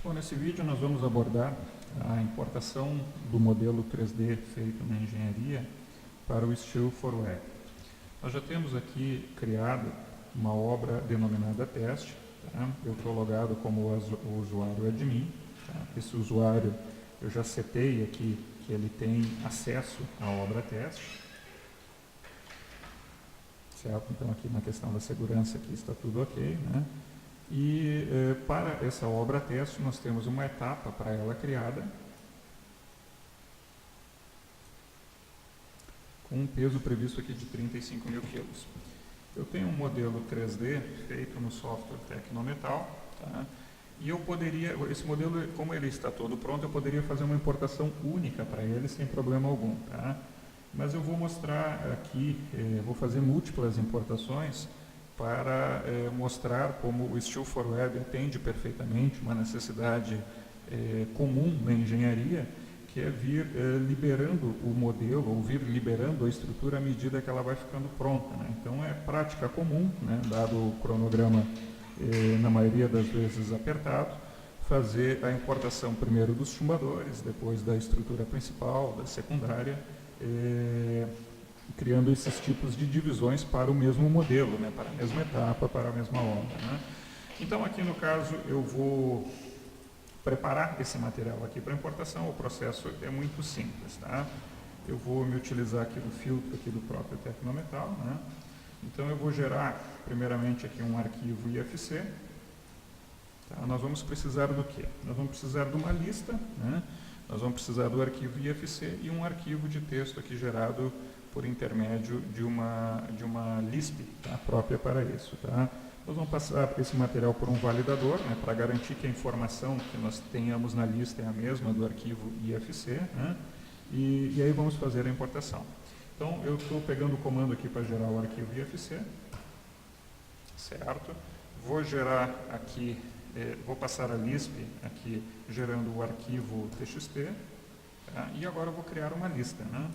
Bom, nesse vídeo nós vamos abordar a importação do modelo 3D feito na engenharia para o Steel for Web. Nós já temos aqui criado uma obra denominada teste. Tá? Eu estou logado como o usuário admin. Tá? Esse usuário eu já setei aqui que ele tem acesso à obra teste. Certo? Então aqui na questão da segurança aqui está tudo ok, né? E para essa obra teste nós temos uma etapa para ela criada com um peso previsto aqui de 35 mil quilos. Eu tenho um modelo 3D feito no software Tecnometal, tá? E eu poderia, esse modelo, como ele está todo pronto, eu poderia fazer uma importação única para ele sem problema algum, tá? Mas eu vou mostrar aqui, vou fazer múltiplas importações para mostrar como o Steel for Web atende perfeitamente uma necessidade comum na engenharia, que é vir liberando o modelo, ou vir liberando a estrutura à medida que ela vai ficando pronta, né? Então é prática comum, né, dado o cronograma na maioria das vezes apertado, fazer a importação primeiro dos chumbadores, depois da estrutura principal, da secundária, criando esses tipos de divisões para o mesmo modelo, né, para a mesma etapa, para a mesma obra, né? Então aqui no caso eu vou preparar esse material aqui para importação. O processo é muito simples, tá? Eu vou me utilizar aqui do filtro aqui do próprio Tecnometal, né? Então eu vou gerar primeiramente aqui um arquivo IFC. Tá? Nós vamos precisar do quê? Nós vamos precisar de uma lista, né? Nós vamos precisar do arquivo IFC e um arquivo de texto aqui gerado por intermédio de uma Lisp, tá? Própria para isso, tá? Nós vamos passar esse material por um validador, né, para garantir que a informação que nós tenhamos na lista é a mesma do arquivo IFC, né? E aí vamos fazer a importação. Então eu estou pegando o comando aqui para gerar o arquivo IFC, certo? Vou gerar aqui, vou passar a Lisp aqui gerando o arquivo TXT, tá? E agora eu vou criar uma lista, né?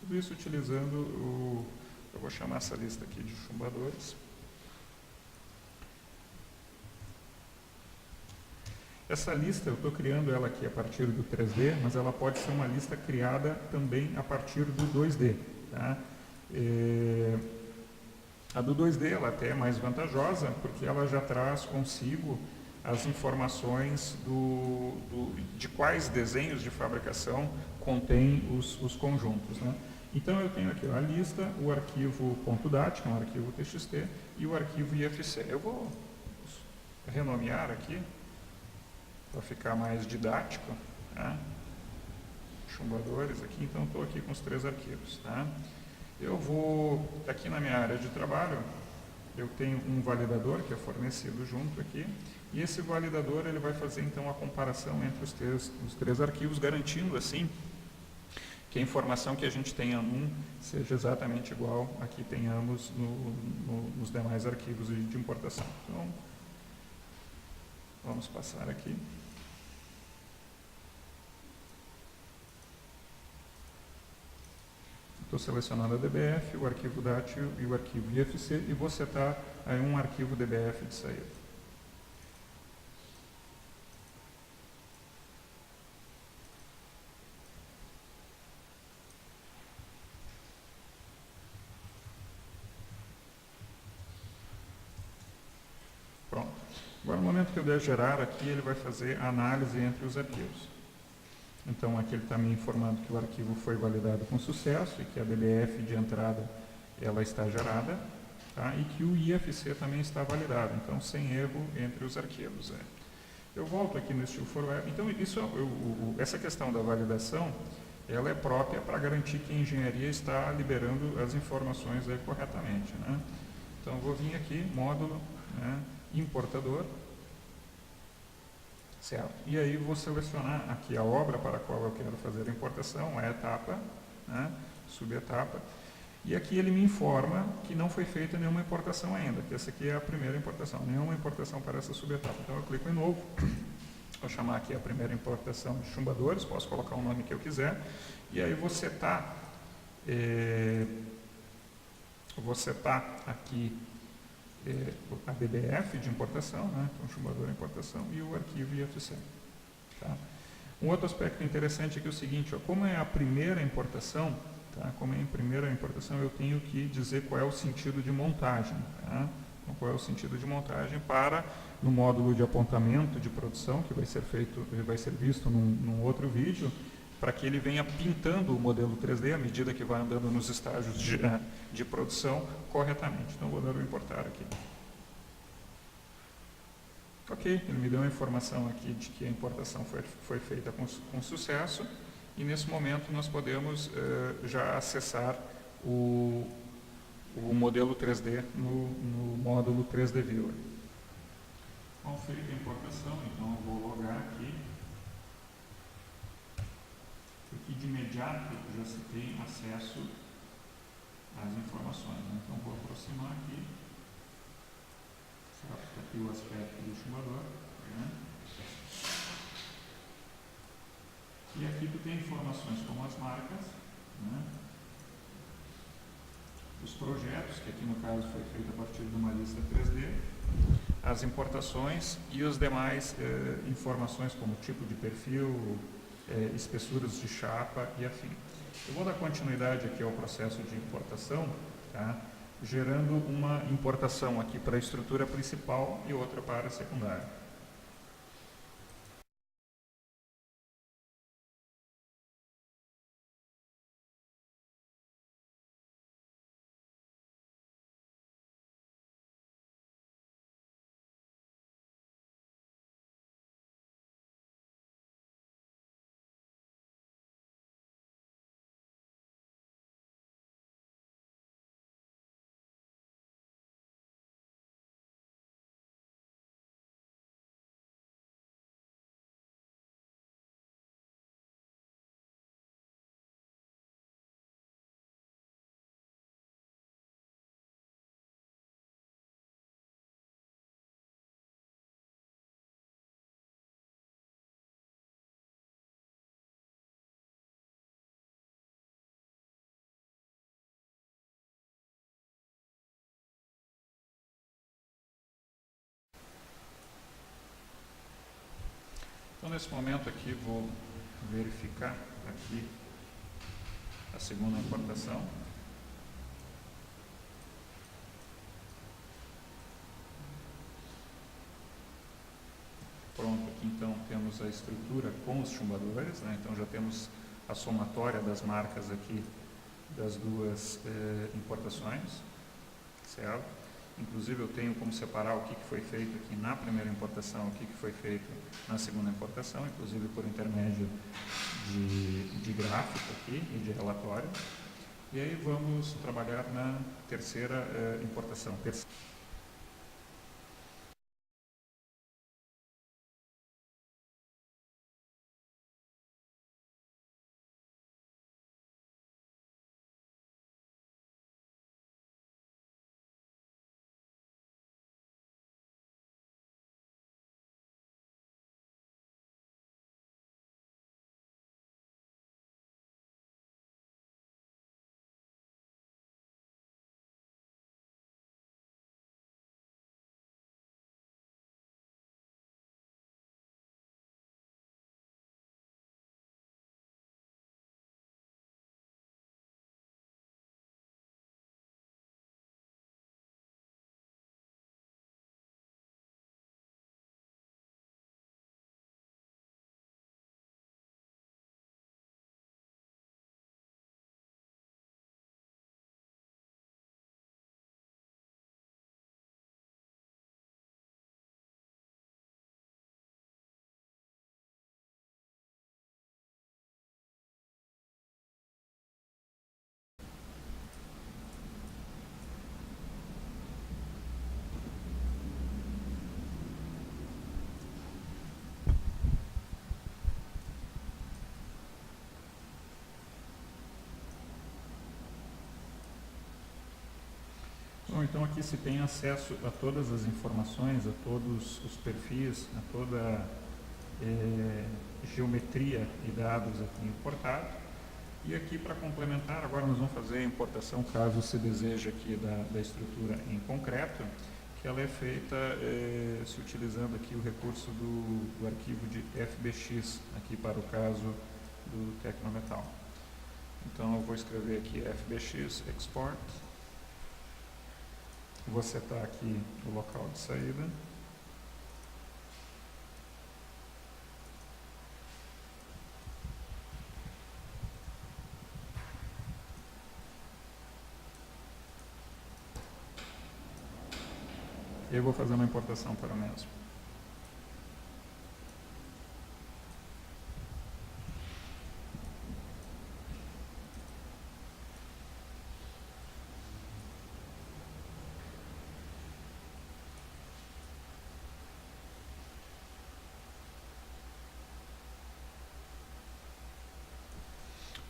Tudo isso utilizando eu vou chamar essa lista aqui de chumbadores. Essa lista eu estou criando ela aqui a partir do 3D, mas ela pode ser uma lista criada também a partir do 2D. Tá? A do 2D ela até é mais vantajosa, porque ela já traz consigo as informações de quais desenhos de fabricação contém os conjuntos, né? Então eu tenho aqui a lista, o arquivo .dat, que é um arquivo TXT, e o arquivo IFC. Eu vou renomear aqui, para ficar mais didático, tá? Chumbadores aqui, então estou aqui com os 3 arquivos, tá? Eu vou, aqui na minha área de trabalho, eu tenho um validador que é fornecido junto aqui, e esse validador ele vai fazer então a comparação entre os três arquivos, garantindo assim que a informação que a gente tenha num seja exatamente igual a que tenhamos nos demais arquivos de importação. Então, vamos passar aqui. Estou selecionando a DBF, o arquivo DAT e o arquivo IFC e vou setar aí um arquivo DBF de saída. Pronto. Agora, no momento que eu der gerar aqui, ele vai fazer a análise entre os arquivos. Então, aqui ele está me informando que o arquivo foi validado com sucesso e que a DBF de entrada ela está gerada, tá? E que o IFC também está validado, então sem erro entre os arquivos. Eu volto aqui no Steel for Web. Então, essa questão da validação, ela é própria para garantir que a engenharia está liberando as informações corretamente, né? Então, eu vou vir aqui, módulo, né, importador, certo? E aí vou selecionar aqui a obra para a qual eu quero fazer a importação, a etapa, né, subetapa, e aqui ele me informa que não foi feita nenhuma importação ainda, que essa aqui é a primeira importação, nenhuma importação para essa subetapa. Então eu clico em novo, vou chamar aqui a primeira importação de chumbadores, posso colocar o nome que eu quiser, e aí vou setar aqui a BBF de importação, né, então chumbador de importação, e o arquivo IFC. Tá? Um outro aspecto interessante aqui é o seguinte, ó, como é a primeira importação, tá, como é a primeira importação, eu tenho que dizer qual é o sentido de montagem. Tá? Então, qual é o sentido de montagem para, no módulo de apontamento de produção, que vai ser feito, vai ser visto num outro vídeo, para que ele venha pintando o modelo 3D à medida que vai andando nos estágios de produção corretamente. Então, vou dar o importar aqui. Ok, ele me deu a informação aqui de que a importação foi feita com sucesso e nesse momento nós podemos já acessar o modelo 3D no módulo 3D Viewer. Bom, feita a importação, então eu vou logar aqui. Aqui de imediato já se tem acesso às informações, né? Então vou aproximar aqui. Está aqui o aspecto do chumbador. Né? E aqui tu tem informações como as marcas, né? Os projetos, que aqui no caso foi feito a partir de uma lista 3D, as importações e as demais informações como tipo de perfil, espessuras de chapa e afim. Eu vou dar continuidade aqui ao processo de importação, tá? Gerando uma importação aqui para a estrutura principal e outra para a secundária. Então, nesse momento aqui, vou verificar aqui a segunda importação. Pronto, aqui então temos a estrutura com os chumbadores, né? Então já temos a somatória das marcas aqui das duas importações, certo? Inclusive eu tenho como separar o que foi feito aqui na primeira importação, o que foi feito na segunda importação, inclusive por intermédio de gráfico aqui e de relatório. E aí vamos trabalhar na terceira importação. Bom, então aqui se tem acesso a todas as informações, a todos os perfis, a toda a geometria e dados aqui importados. E aqui para complementar, agora nós vamos fazer a importação, caso se deseje aqui da estrutura em concreto, que ela é feita se utilizando aqui o recurso do arquivo de FBX, aqui para o caso do Tecnometal. Então eu vou escrever aqui FBX Export, vou setar aqui o local de saída. E eu vou fazer uma importação para o mesmo.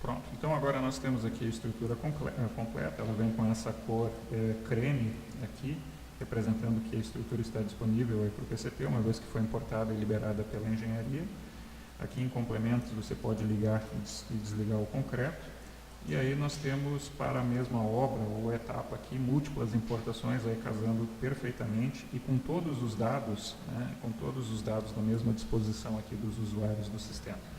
Pronto, então agora nós temos aqui a estrutura completa, ela vem com essa cor creme aqui, representando que a estrutura está disponível para o PCP, uma vez que foi importada e liberada pela engenharia. Aqui em complementos você pode ligar e desligar o concreto. E aí nós temos para a mesma obra ou etapa aqui múltiplas importações aí casando perfeitamente e com todos os dados, né, com todos os dados da mesma disposição aqui dos usuários do sistema.